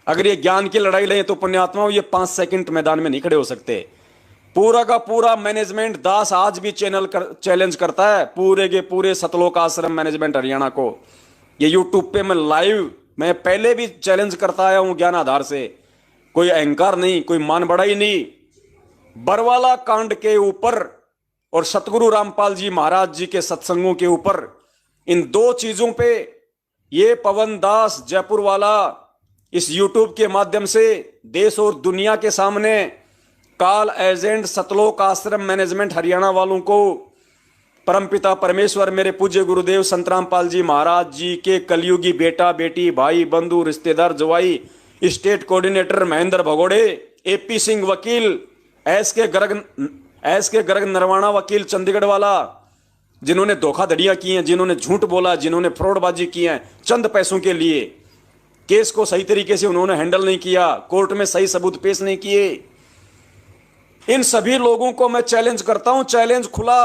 अगर ये ज्ञान की लड़ाई लें तो पुण्यात्माओं ये 5 सेकंड मैदान में नहीं खड़े हो सकते। पूरा का पूरा मैनेजमेंट दास आज भी चैलेंज करता है पूरे के पूरे सतलोक आश्रम मैनेजमेंट हरियाणा को। ये यूट्यूब पे मैं लाइव, मैं पहले भी चैलेंज करता आया हूं ज्ञान आधार से। कोई अहंकार नहीं, कोई मान बढ़ाई नहीं। बरवाला कांड के ऊपर और सतगुरु रामपाल जी महाराज जी के सत्संगों के ऊपर, इन दो चीजों पे ये पवन दास जयपुर वाला इस यूट्यूब के माध्यम से देश और दुनिया के सामने काल एजेंट सतलोक आश्रम मैनेजमेंट हरियाणा वालों को परमपिता परमेश्वर मेरे पूज्य गुरुदेव संत रामपाल जी महाराज जी के कलयुगी बेटा बेटी भाई बंधु रिश्तेदार जवाई स्टेट कोऑर्डिनेटर महेंद्र भगोड़े, एपी सिंह वकील, एस के गर्ग नरवाणा वकील चंडीगढ़ वाला, जिन्होंने धोखाधड़ियां की हैं, जिन्होंने झूठ बोला, जिन्होंने फ्रॉडबाजी की है चंद पैसों के लिए, केस को सही तरीके से उन्होंने हैंडल नहीं किया, कोर्ट में सही सबूत पेश नहीं किए, इन सभी लोगों को मैं चैलेंज करता हूं। चैलेंज खुला।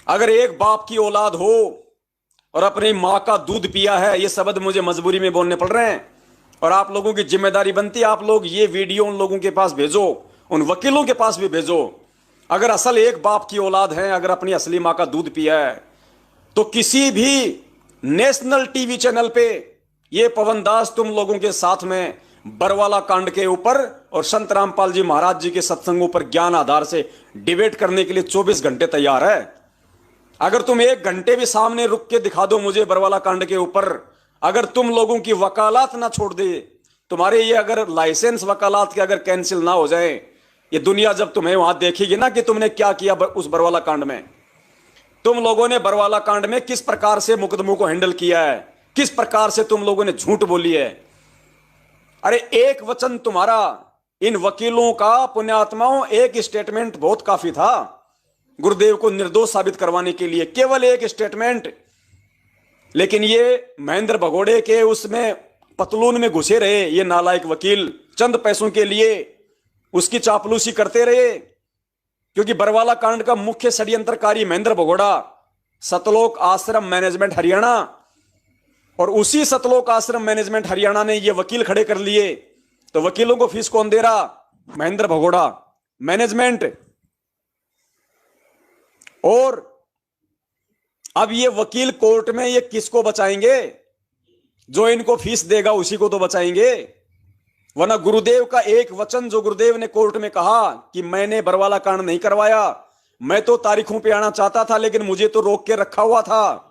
अगर एक बाप की औलाद हो और अपनी मां का दूध पिया है, ये शब्द मुझे मजबूरी में बोलने पड़ रहे हैं और आप लोगों की जिम्मेदारी बनती है, आप लोग ये वीडियो उन लोगों के पास भेजो, उन वकीलों के पास भी भेजो। अगर असल एक बाप की औलाद है, अगर अपनी असली मां का दूध पिया है, तो किसी भी नेशनल टीवी चैनल पे ये पवन दास तुम लोगों के साथ में बरवाला कांड के ऊपर और संत रामपाल जी महाराज जी के सत्संगों पर ज्ञान आधार से डिबेट करने के लिए 24 घंटे तैयार है। अगर तुम 1 घंटे भी सामने रुक के दिखा दो मुझे बरवाला कांड के ऊपर, अगर तुम लोगों की वकालत ना छोड़ दे, तुम्हारे ये अगर लाइसेंस वकालत के अगर कैंसिल ना हो जाए, ये दुनिया जब तुम्हें वहां देखेगी ना कि तुमने क्या किया उस बरवाला कांड में, तुम लोगों ने बरवाला कांड में किस प्रकार से मुकदमों को हैंडल किया है, किस प्रकार से तुम लोगों ने झूठ बोली है। अरे एक वचन तुम्हारा, इन वकीलों का पुण्यात्माओं, एक स्टेटमेंट बहुत काफी था गुरुदेव को निर्दोष साबित करवाने के लिए, केवल एक स्टेटमेंट। लेकिन ये महेंद्र भगोड़े के उसमें पतलून में घुसे रहे ये नालायक वकील, चंद पैसों के लिए उसकी चापलूसी करते रहे, क्योंकि बरवाला कांड का मुख्य षड्यंत्रकारी महेंद्र भगोड़ा, सतलोक आश्रम मैनेजमेंट हरियाणा, और उसी सतलोक आश्रम मैनेजमेंट हरियाणा ने ये वकील खड़े कर लिए। तो वकीलों को फीस कौन दे रहा? महेंद्र भगोड़ा मैनेजमेंट। और अब ये वकील कोर्ट में ये किसको बचाएंगे? जो इनको फीस देगा उसी को तो बचाएंगे, वरना गुरुदेव का एक वचन जो गुरुदेव ने कोर्ट में कहा कि मैंने बरवाला कांड नहीं करवाया, मैं तो तारीखों पे आना चाहता था लेकिन मुझे तो रोक के रखा हुआ था,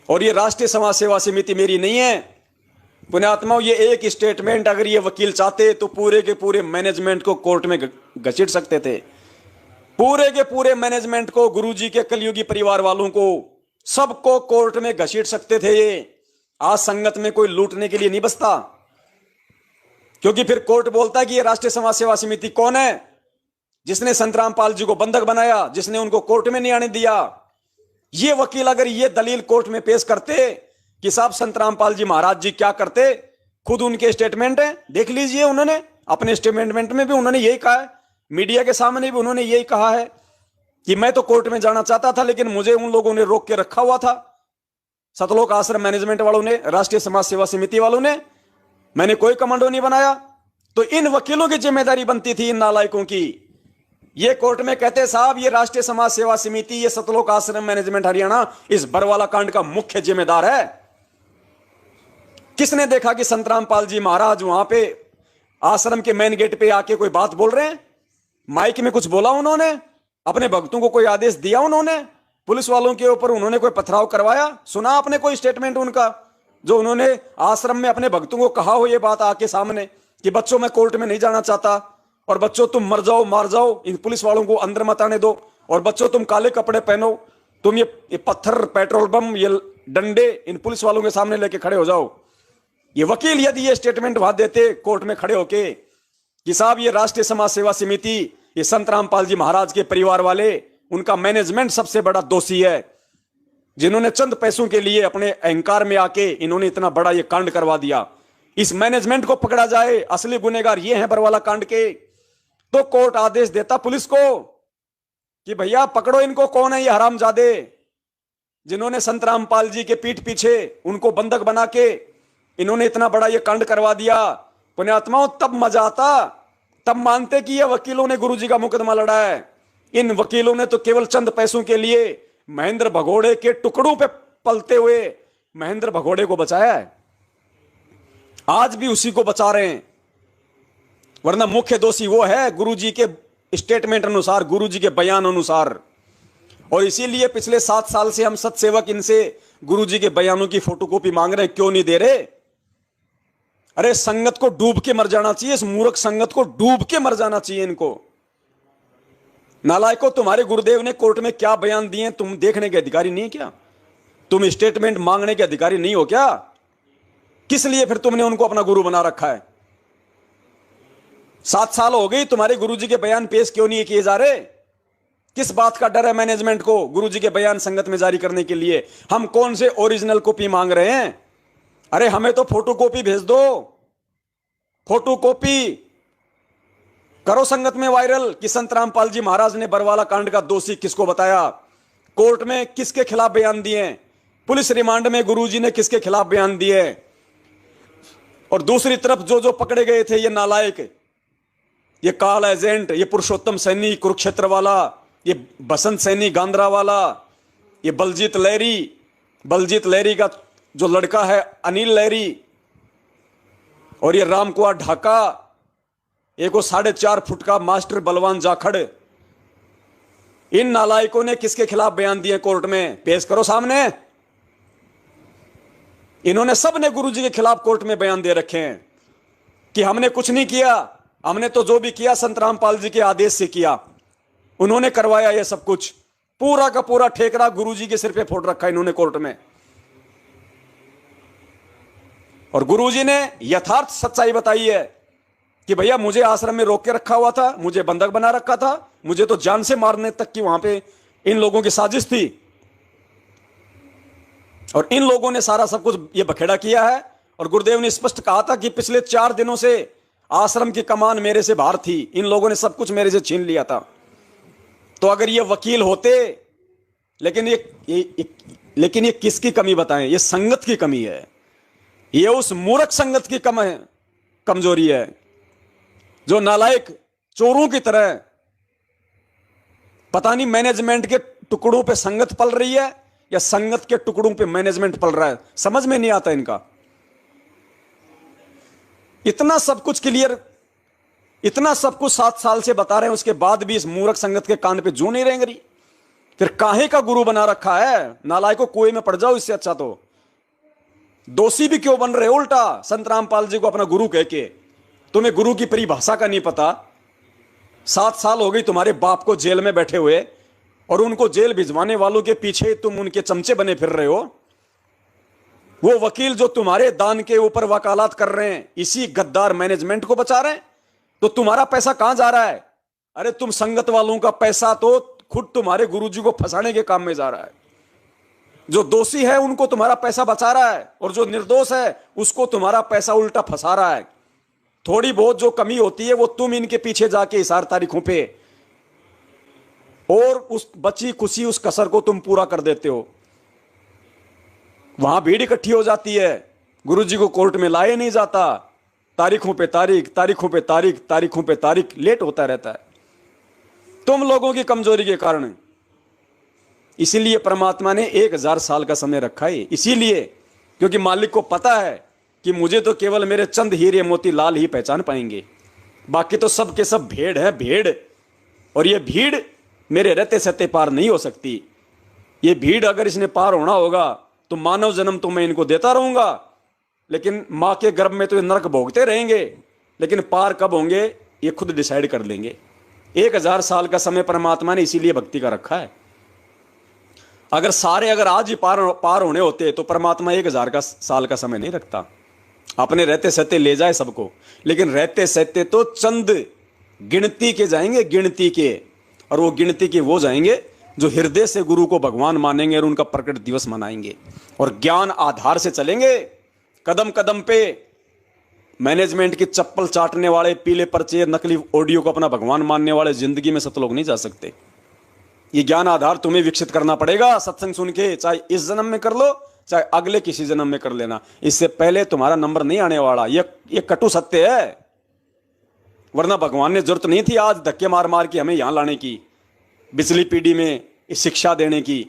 और ये राष्ट्रीय समाज सेवा समिति मेरी नहीं है। पुण्यात्माओं, ये एक स्टेटमेंट अगर ये वकील चाहते तो पूरे के पूरे मैनेजमेंट को कोर्ट में घसीट सकते थे, पूरे के पूरे मैनेजमेंट को, गुरुजी के कलयुगी परिवार वालों को, सबको कोर्ट में घसीट सकते थे। ये आज संगत में कोई लूटने के लिए नहीं बसता, क्योंकि फिर कोर्ट बोलता है कि ये राष्ट्रीय समाज सेवा समिति कौन है? जिसने संत रामपाल जी को बंधक बनाया, जिसने उनको कोर्ट में नहीं आने दिया। ये वकील अगर ये दलील कोर्ट में पेश करते कि साहब संत रामपाल जी महाराज जी क्या करते, खुद उनके स्टेटमेंट है, देख लीजिए, उन्होंने अपने स्टेटमेंट में भी उन्होंने यही कहा है, मीडिया के सामने भी उन्होंने यही कहा है कि मैं तो कोर्ट में जाना चाहता था लेकिन मुझे उन लोगों ने रोक के रखा हुआ था, सतलोक आश्रम मैनेजमेंट वालों ने, राष्ट्रीय समाज सेवा समिति वालों ने, मैंने कोई कमांडो नहीं बनाया। तो इन वकीलों की जिम्मेदारी बनती थी, इन नालायकों की। ये कोर्ट में कहते साहब ये राष्ट्रीय समाज सेवा समिति, ये सतलोक आश्रम मैनेजमेंट हरियाणा इस बरवाला कांड का मुख्य जिम्मेदार है। किसने देखा कि संत रामपाल जी महाराज वहां पे आश्रम के मेन गेट पे आके कोई बात बोल रहे हैं? माइक में कुछ बोला उन्होंने? अपने भक्तों को कोई आदेश दिया उन्होंने? पुलिस वालों के ऊपर उन्होंने कोई पथराव करवाया? सुना आपने कोई स्टेटमेंट उनका जो उन्होंने आश्रम में अपने भक्तों को कहा हो ये बात आके सामने कि बच्चों मैं कोर्ट में नहीं जाना चाहता, और बच्चों तुम मर जाओ मार जाओ, इन पुलिस वालों को अंदर मत आने दो, और बच्चों तुम काले कपड़े पहनो, तुम ये पत्थर, पेट्रोल बम, ये डंडे इन पुलिस वालों के सामने लेके खड़े हो जाओ। ये वकील यदि ये स्टेटमेंट वहां देते कोर्ट में खड़े होके कि साहब ये राष्ट्रीय समाज सेवा समिति, ये संत रामपाल जी महाराज के परिवार वाले, उनका मैनेजमेंट सबसे बड़ा दोषी है, जिन्होंने चंद पैसों के लिए अपने अहंकार में आके इन्होंने इतना बड़ा ये कांड करवा दिया, इस मैनेजमेंट को पकड़ा जाए, असली गुनहगार ये हैं बरवाला कांड के, तो कोर्ट आदेश देता पुलिस को कि भैया पकड़ो इनको, कौन है ये हरामजादे जिन्होंने संत रामपाल जी के पीठ पीछे उनको बंधक बना के इन्होंने इतना बड़ा ये कांड करवा दिया, पुण्यात्माओं तब मजा आता, तब मानते कि ये वकीलों ने गुरुजी का मुकदमा लड़ा है। इन वकीलों ने तो केवल चंद पैसों के लिए महेंद्र भगोड़े के टुकड़ों पे पलते हुए महेंद्र भगोड़े को बचाया है, आज भी उसी को बचा रहे हैं। वरना मुख्य दोषी वो है गुरुजी के स्टेटमेंट अनुसार, गुरुजी के बयान अनुसार। और इसीलिए पिछले 7 साल से हम सत्सेवक इनसे गुरुजी के बयानों की फोटोकॉपी मांग रहे हैं, क्यों नहीं दे रहे? अरे संगत को डूब के मर जाना चाहिए, इस मूर्ख संगत को डूब के मर जाना चाहिए इनको। नालायकों, तुम्हारे गुरुदेव ने कोर्ट में क्या बयान दिए तुम देखने के अधिकारी नहीं क्या? तुम स्टेटमेंट मांगने के अधिकारी नहीं हो क्या? किस लिए फिर तुमने उनको अपना गुरु बना रखा है? 7 साल हो गई, तुम्हारे गुरुजी के बयान पेश क्यों नहीं किए जा रहे? किस बात का डर है मैनेजमेंट को गुरुजी के बयान संगत में जारी करने के लिए? हम कौन से ओरिजिनल कॉपी मांग रहे हैं? अरे हमें तो फोटोकॉपी भेज दो, फोटोकॉपी करो संगत में वायरल कि संत रामपाल जी महाराज ने बरवाला कांड का दोषी किसको बताया, कोर्ट में किसके खिलाफ बयान दिए, पुलिस रिमांड में गुरुजी ने किसके खिलाफ बयान दिए। और दूसरी तरफ जो जो पकड़े गए थे ये नालायक, ये काल एजेंट, ये पुरुषोत्तम सैनी कुरुक्षेत्र वाला, ये बसंत सैनी गांधरा वाला, ये बलजीत लहरी का जो लड़का है अनिल लहरी, और ये राम कुमार ढाका, एक वो 4.5 फुट का मास्टर बलवान जाखड़। इन नालायकों ने किसके खिलाफ बयान दिए कोर्ट में? पेश करो सामने। इन्होंने सब ने गुरुजी के खिलाफ कोर्ट में बयान दे रखे हैं कि हमने कुछ नहीं किया, हमने तो जो भी किया संत रामपाल जी के आदेश से किया, उन्होंने करवाया ये सब कुछ। पूरा का पूरा ठेकरा गुरुजी के सिर पे फोड़ रखा इन्होंने कोर्ट में। और गुरुजी ने यथार्थ सच्चाई बताई है कि भैया मुझे आश्रम में रोक के रखा हुआ था, मुझे बंधक बना रखा था, मुझे तो जान से मारने तक की वहां पे इन लोगों की साजिश थी। और इन लोगों ने सारा सब कुछ ये बखेड़ा किया है। और गुरुदेव ने स्पष्ट कहा था कि पिछले 4 दिनों से आश्रम की कमान मेरे से बाहर थी, इन लोगों ने सब कुछ मेरे से छीन लिया था। तो अगर ये वकील होते, लेकिन ये किसकी कमी बताएं? ये संगत की कमी है, ये उस मूर्ख संगत की कमजोरी है जो नालायक चोरों की तरह पता नहीं मैनेजमेंट के टुकड़ों पे संगत पल रही है या संगत के टुकड़ों पे मैनेजमेंट पल रहा है, समझ में नहीं आता इनका। इतना सब कुछ क्लियर, इतना सब कुछ 7 साल से बता रहे हैं, उसके बाद भी इस मूर्ख संगत के कान पे जू नहीं रहेंगे रही। फिर काहे का गुरु बना रखा है? नालायकों, कुएं में पड़ जाओ, इससे अच्छा तो दोषी भी क्यों बन रहे हो? उल्टा संत रामपाल जी को अपना गुरु कह के तुम्हें गुरु की परिभाषा का नहीं पता। 7 साल हो गई तुम्हारे बाप को जेल में बैठे हुए, और उनको जेल भिजवाने वालों के पीछे तुम उनके चमचे बने फिर रहे हो। वो वकील जो तुम्हारे दान के ऊपर वकालत कर रहे हैं, इसी गद्दार मैनेजमेंट को बचा रहे हैं। तो तुम्हारा पैसा कहां जा रहा है? अरे तुम संगत वालों का पैसा तो खुद तुम्हारे गुरुजी को फंसाने के काम में जा रहा है। जो दोषी है उनको तुम्हारा पैसा बचा रहा है, और जो निर्दोष है उसको तुम्हारा पैसा उल्टा फंसा रहा है। थोड़ी बहुत जो कमी होती है वो तुम इनके पीछे जाके इशार तारीखों पे, और उस बची खुशी उस कसर को तुम पूरा कर देते हो। वहां भीड़ इकट्ठी हो जाती है, गुरुजी को कोर्ट में लाए नहीं जाता, तारीखों पे तारीख, तारीखों पे तारीख, तारीखों पे तारीख, लेट होता रहता है तुम लोगों की कमजोरी के कारण। इसीलिए परमात्मा ने 1000 साल का समय रखा है, इसीलिए क्योंकि मालिक को पता है कि मुझे तो केवल मेरे चंद हीरे मोती लाल ही पहचान पाएंगे, बाकी तो सब के सब भेड़ है, भेड़। और ये भीड़ मेरे रहते सहते पार नहीं हो सकती। ये भीड़ अगर इसने पार होना होगा तो मानव जन्म तो मैं इनको देता रहूंगा, लेकिन मां के गर्भ में तो ये नरक भोगते रहेंगे, लेकिन पार कब होंगे ये खुद डिसाइड कर लेंगे। 1000 साल का समय परमात्मा ने इसीलिए भक्ति का रखा है। अगर आज ही पार होने होते तो परमात्मा 1000 साल का समय नहीं रखता, अपने रहते सहते ले जाए सबको। लेकिन रहते सहते तो चंद गिनती के जाएंगे, गिनती के, और वो गिनती के वो जाएंगे जो हृदय से गुरु को भगवान मानेंगे और उनका प्रकट दिवस मनाएंगे और ज्ञान आधार से चलेंगे। कदम कदम पे मैनेजमेंट की चप्पल चाटने वाले, पीले पर्चे, नकली ऑडियो को अपना भगवान मानने वाले जिंदगी में सत लोग नहीं जा सकते। ये ज्ञान आधार तुम्हें विकसित करना पड़ेगा सत्संग सुन के, चाहे इस जन्म में कर लो चाहे अगले किसी जन्म में कर लेना, इससे पहले तुम्हारा नंबर नहीं आने वाला। ये कटु सत्य है। वरना भगवान ने जरूरत नहीं थी आज धक्के मार मार के हमें यहां लाने की, बिजली पीढ़ी में शिक्षा देने की,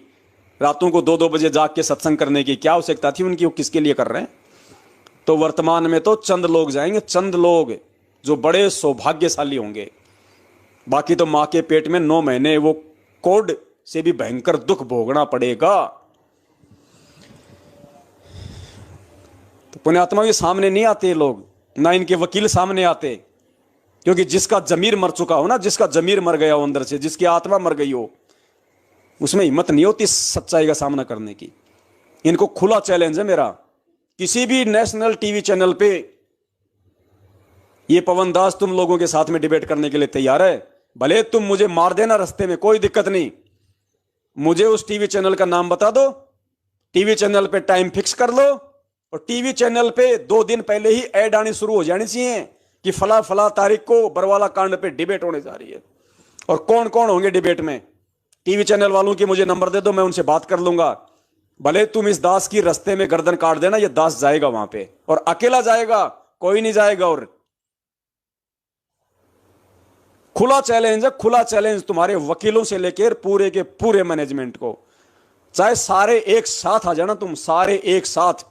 रातों को 2-2 बजे जाग के सत्संग करने की। क्या आवश्यकता थी उनकी? वो किसके लिए कर रहे हैं? तो वर्तमान में तो चंद लोग जाएंगे, चंद लोग जो बड़े सौभाग्यशाली होंगे। बाकी तो मां के पेट में 9 महीने वो कोड से भी भयंकर दुख भोगना पड़ेगा। तो पुण्यात्मा के सामने नहीं आते लोग, ना इनके वकील सामने आते, क्योंकि जिसका जमीर मर चुका हो ना, जिसका जमीर मर गया हो अंदर से, जिसकी आत्मा मर गई हो, उसमें हिम्मत नहीं होती सच्चाई का सामना करने की। इनको खुला चैलेंज है मेरा, किसी भी नेशनल टीवी चैनल पे ये पवन दास तुम लोगों के साथ में डिबेट करने के लिए तैयार है। भले तुम मुझे मार देना रास्ते में, कोई दिक्कत नहीं। मुझे उस टीवी चैनल का नाम बता दो, टीवी चैनल पे टाइम फिक्स कर लो, और टीवी चैनल पे 2 दिन पहले ही ऐड आनी शुरू हो जानी चाहिए कि फला फला तारीख को बरवाला कांड पे डिबेट होने जा रही है। और कौन कौन होंगे डिबेट में, टीवी चैनल वालों की मुझे नंबर दे दो, मैं उनसे बात कर लूंगा। भले तुम इस दास की रास्ते में गर्दन काट देना, ये दास जाएगा वहां पे, और अकेला जाएगा, कोई नहीं जाएगा। और खुला चैलेंज है, खुला चैलेंज तुम्हारे वकीलों से लेकर पूरे के पूरे मैनेजमेंट को। चाहे सारे एक साथ आ जाना, तुम सारे एक साथ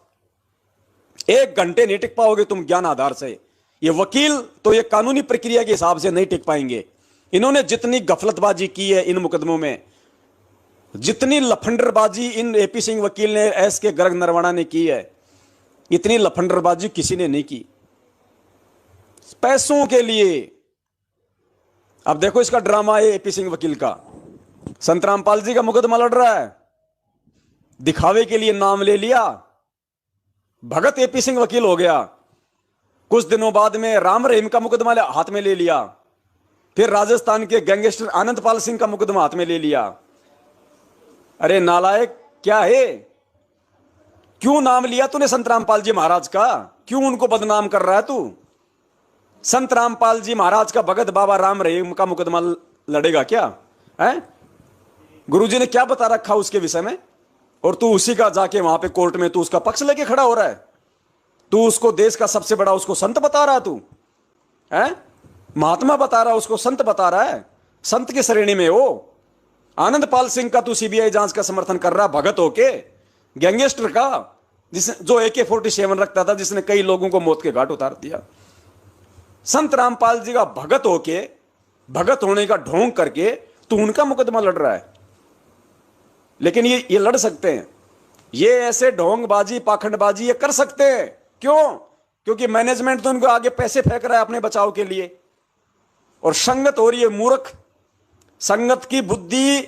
1 घंटे नहीं टिक पाओगे तुम ज्ञान आधार से। ये वकील तो ये कानूनी प्रक्रिया के हिसाब से नहीं टिक पाएंगे। इन्होंने जितनी गफलतबाजी की है इन मुकदमों में, जितनी लफंडरबाजी इन एपी सिंह वकील ने, एस के गर्ग नरवाणा ने की है, इतनी लफंडरबाजी किसी ने नहीं की पैसों के लिए। अब देखो इसका ड्रामा है एपी सिंह वकील का। संत रामपाल जी का मुकदमा लड़ रहा है, दिखावे के लिए नाम ले लिया, भगत एपी सिंह वकील हो गया। कुछ दिनों बाद में राम रहीम का मुकदमा हाथ में ले लिया, फिर राजस्थान के गैंगस्टर आनंदपाल सिंह का मुकदमा हाथ में ले लिया। अरे नालायक क्या है, क्यों नाम लिया तूने संत रामपाल जी महाराज का? क्यों उनको बदनाम कर रहा है तू? संत रामपाल जी महाराज का भगत बाबा राम रहीम का मुकदमा लड़ेगा क्या है? गुरुजी ने क्या बता रखा उसके विषय में, और तू उसी का जाके वहां पे कोर्ट में तू उसका पक्ष लेके खड़ा हो रहा है। तू उसको देश का सबसे बड़ा उसको संत बता रहा है, तू है महात्मा बता रहा है, उसको संत बता रहा है, संत की श्रेणी में हो। आनंदपाल सिंह का तू सीबीआई जांच का समर्थन कर रहा है भगत होके, गैंगस्टर का, जो AK-47 रखता था, जिसने कई लोगों को मौत के घाट उतार दिया। संत रामपाल जी का भगत होके, भगत होने का ढोंग करके तू उनका मुकदमा लड़ रहा है। लेकिन ये लड़ सकते हैं, ये ऐसे ढोंगबाजी पाखंडबाजी ये कर सकते हैं। क्यों? क्योंकि मैनेजमेंट तो उनको आगे पैसे फेंक रहा है अपने बचाव के लिए, और संगत हो रही है मूर्ख। संगत की बुद्धि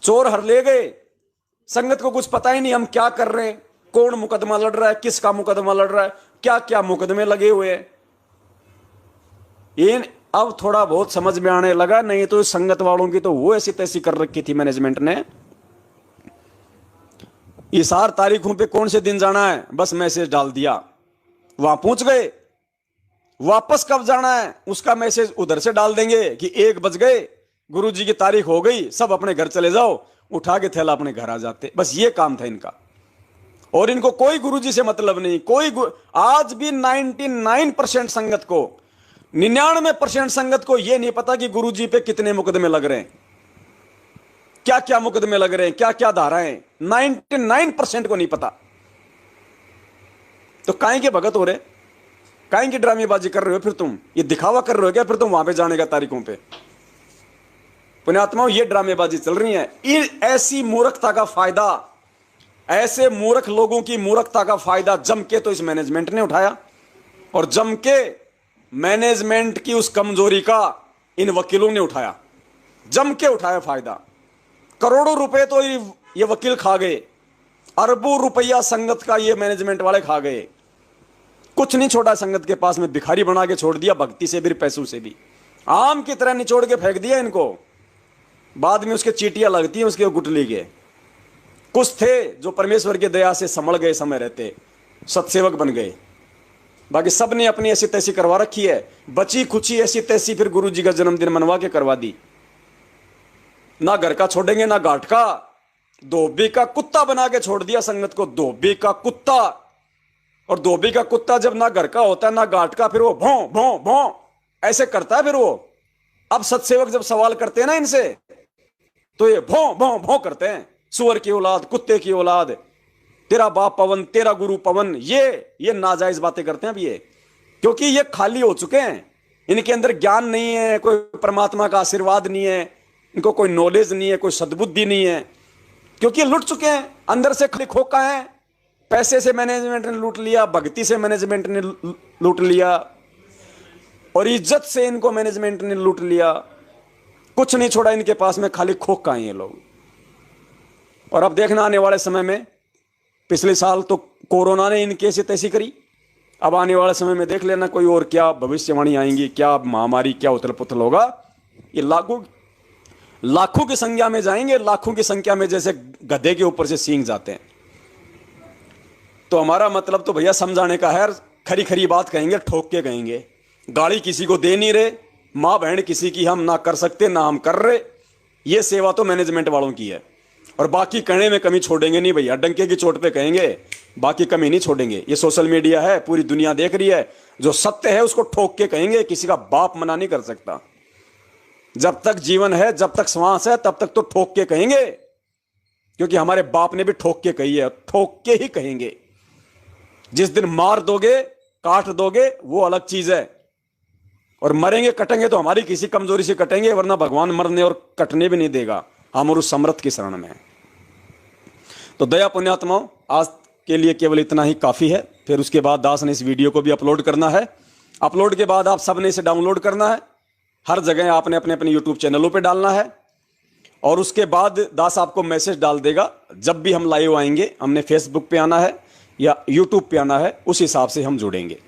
चोर हर ले गए। संगत को कुछ पता ही नहीं हम क्या कर रहे हैं, कौन मुकदमा लड़ रहा है, किसका मुकदमा लड़ रहा है, क्या क्या मुकदमे लगे हुए हैं। इन अब थोड़ा बहुत समझ में आने लगा, नहीं तो संगत वालों की तो वो ऐसी तैसी कर रखी थी मैनेजमेंट ने। इस 4 तारीखों पे कौन से दिन जाना है, बस मैसेज डाल दिया, वहां पहुंच गए। वापस कब जाना है उसका मैसेज उधर से डाल देंगे कि 1 बज गए, गुरुजी की तारीख हो गई, सब अपने घर चले जाओ, उठा के थैला अपने घर आ जाते। बस ये काम था इनका, और इनको कोई गुरुजी से मतलब नहीं। आज भी 99% संगत को, 99% संगत को यह नहीं पता कि गुरुजी पे कितने मुकदमे लग रहे हैं, क्या क्या मुकदमे लग रहे हैं, क्या क्या धाराएं, 99% को नहीं पता। तो काहे के भगत हो रहे, काहे की ड्रामेबाजी कर रहे हो? फिर तुम ये दिखावा कर रहे हो क्या फिर तुम वहां पे जाने का तारीखों पे? पुण्यात्माओं, ये ड्रामेबाजी चल रही है। ऐसी मूर्खता का फायदा, ऐसे मूर्ख लोगों की मूर्खता का फायदा जम के तो इस मैनेजमेंट ने उठाया, और जम के मैनेजमेंट की उस कमजोरी का इन वकीलों ने उठाया, जम के उठाया फायदा। करोड़ों रुपए तो ये वकील खा गए, अरबों रुपया संगत का ये मैनेजमेंट वाले खा गए। कुछ नहीं छोड़ा संगत के पास में, भिखारी बना के छोड़ दिया, भक्ति से भी पैसों से भी आम की तरह निचोड़ के फेंक दिया इनको। बाद में उसके चीटियां लगती हैं उसके गुटली के। कुछ थे जो परमेश्वर की दया से संभल गए, समय रहते सत्सेवक बन गए, बाकी सब ने अपनी ऐसी तैसी करवा रखी है। बची खुची ऐसी तैसी फिर गुरु जी का जन्मदिन मनवा के करवा दी। ना घर का छोड़ेंगे ना घाट का, धोबी का कुत्ता बना के छोड़ दिया संगत को, धोबी का कुत्ता। और धोबी का कुत्ता जब ना घर का होता है ना घाट का, फिर वो भौं भौं भौं ऐसे करता है। फिर वो अब सत्सेवक जब सवाल करते हैं ना इनसे, तो ये भौं भौं भौं करते हैं। सुअर की औलाद, कुत्ते की औलाद, तेरा बाप पवन, तेरा गुरु पवन, ये नाजायज बातें करते हैं अब ये, क्योंकि ये खाली हो चुके हैं। इनके अंदर ज्ञान नहीं है, कोई परमात्मा का आशीर्वाद नहीं है, इनको कोई नॉलेज नहीं है, कोई सद्बुद्धि नहीं है, क्योंकि लुट चुके हैं अंदर से, खाली खोखा है। पैसे से मैनेजमेंट ने लूट लिया, भक्ति से मैनेजमेंट ने लूट लिया, और इज्जत से इनको मैनेजमेंट ने लूट लिया। कुछ नहीं छोड़ा इनके पास में, खाली खोखा हैं ये लोग। और अब देखना आने वाले समय में, पिछले साल तो कोरोना ने इनकी ऐसी तैसी करी, अब आने वाले समय में देख लेना कोई और क्या भविष्यवाणी आएंगी, क्या महामारी, क्या उथल पुथल होगा। ये लाखों की संख्या में जाएंगे, लाखों की संख्या में, जैसे गधे के ऊपर से सींग जाते हैं। तो हमारा मतलब तो भैया समझाने का है, खरी खरी बात कहेंगे, ठोक के कहेंगे। गाली किसी को दे नहीं रहे, माँ बहन किसी की हम ना कर सकते, ना हम कर रहे। ये सेवा तो मैनेजमेंट वालों की है, और बाकी कहने में कमी छोड़ेंगे नहीं भैया, डंके की चोट पे कहेंगे, बाकी कमी नहीं छोड़ेंगे। ये सोशल मीडिया है, पूरी दुनिया देख रही है, जो सत्य है उसको ठोक के कहेंगे, किसी का बाप मना नहीं कर सकता। जब तक जीवन है, जब तक श्वास है, तब तक तो ठोक के कहेंगे, क्योंकि हमारे बाप ने भी ठोक के कही है, ठोक के ही कहेंगे। जिस दिन मार दोगे, काट दोगे, वो अलग चीज है, और मरेंगे कटेंगे तो हमारी किसी कमजोरी से कटेंगे, वरना भगवान मरने और कटने भी नहीं देगा, हम और उस समर्थ की शरण में है। तो दया पुण्यात्माओं, आज के लिए केवल इतना ही काफी है। फिर उसके बाद दास ने इस वीडियो को भी अपलोड करना है। अपलोड के बाद आप सबने इसे डाउनलोड करना है, हर जगह आपने अपने अपने यूट्यूब चैनलों पे डालना है, और उसके बाद दास आपको मैसेज डाल देगा जब भी हम लाइव आएंगे। हमने फेसबुक पे आना है या यूट्यूब पे आना है, उस हिसाब से हम जुड़ेंगे।